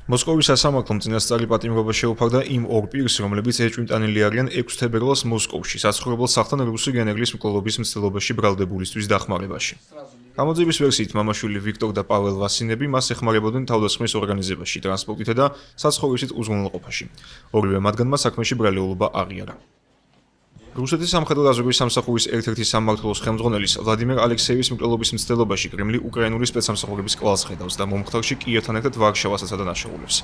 მოსკოვის სასამართლომ წინასწარი პატიმრობა შეუფარდა იმ ორ პირს, რომლებიც ეჭვმიტანილი არიან 6 თებერვალს მოსკოვში საცხოვრებელ სახლთან რუსი გენერლის მკვლელობის მცდელობაში ბრალდებულისთვის დახმარებაში. გამოძიების ვერსიით მამაშვილი ვიქტორ და პაվել ვასინები მას ეხმარებოდნენ თავდასხმის ორგანიზებაში, ტრანსპორტითა და საცხოვრისით უზრუნველყოფაში. ორივე მათგანმა საქმეში ბრალეულობა აღიარა. რუსეთის სამხედრო დაზვერვის სამსახურის ერთ-ერთი სამმართველოს ხელმძღვანელის ვლადიმერ ალექსეევის მკვლელობის მცდელობაში კრემლი უკრაინული სპეცსამსახურების კვალს ხედავს და მომხდარში კიევთან ერთად ვარშავასაც ადანაშაულებს.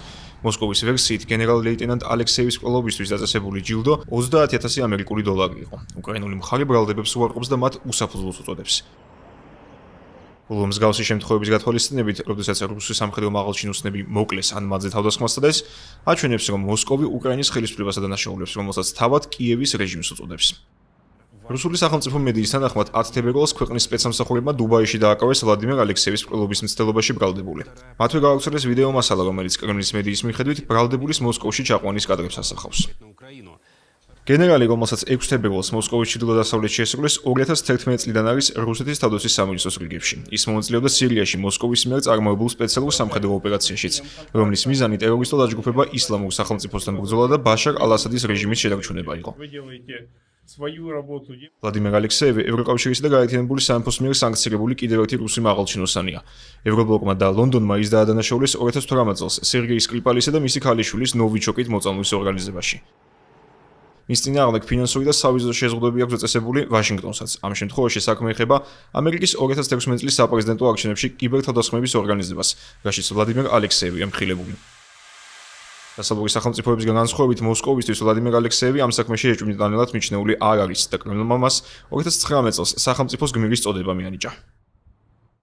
მოსკოვის ვერსიით გენერალ-ლეიტენანტ ალექსეევის მკვლელობისთვის დაწესებული ჯილდო 30,000 ამერიკული დოლარი იყო. უკრაინული მხარე ბრალდებებს უარყოფს და მათ უსაფუძვლოს უწოდებს. ბოლო მსგავსი შემთხვევების გათვალისწინებით, როდესაც რუსი სამხედრო მაღალჩინოსნები მოკლეს ან მათზე თავდასხმას წდეს, აჩვენებს, რომ მოსკოვი უკრაინის ხელისუფლებას ადანაშაულებს, რომელსაც თავად კიევის რეჟიმს უწოდებს. რუსული სახელმწიფო მედიის თანახმად 10 თებერვალს ქვეყნის სპეცსამსახურებმა დუბაიში დააკავეს ვლადიმერ ალექსეევის მკვლელობის მცდელობაში ბრალდებული. მათვე გაავრცელეს ვიდეო მასალა, რომელიც კრემლის მედიის მიხედვით ბრალდებულის მოსკოვში ჩაყვანის კადრებს ასახავს. გენერალი, რომელსაც 6 თებერვალს მოსკოვის ჩრდილო-დასავლეთში ესრულეს, 2011 წლიდან არის რუსეთის თავდაცვის სამინისტროს რიგებში. ის მონაწილეობდა სირიაში მოსკოვის მიერ წარმოებულ სპეციალურ სამხედრო ოპერაციაშიც, რომლის მიზანი ტერორისტულ დაჯგუფება ისლამურ სახელმწიფოსთან ბრძოლა და ბაშარ ალ-ასადის რეჟიმის შედარჩუნება იყო. ვლადიმერ ალექსეევი ევროკავშირისა და გაერთიანებული სამეფოს მიერ სანქცირებული კიდევ ერთი რუსი მაღალჩინოსანია. ევრობლოკმა და ლონდონმა ის დაადანაშაულეს 2018 წელს სერგეი სკრიპალისა და მისი ქალიშვილის ნოვიჩოკით მოწამვლის ორგანიზებაში. მის წინააღმდეგ ფინანსური და სავიზო შეზღუდვები აქვს დაწესებული ვაშინგტონსაც. ამ შემთხვევაში საქმე ეხება ამერიკის 2016 წლის საპრეზიდენტო არჩევნებში კიბერთავდასხმების ორგანიზებას, რაშიც ვლადიმერ ალექსეევი ემხილებული. დასავლური სახელმწიფოებისგან განსხვავებით, მოსკოვისთვის ვლადიმერ ალექსეევი ამ საქმეში ეჭვმიტანილად მიჩნეული არ არის და კრემლმა მას 2019 წელს სახელმწიფოს გმირის წოდება მიანიჭა.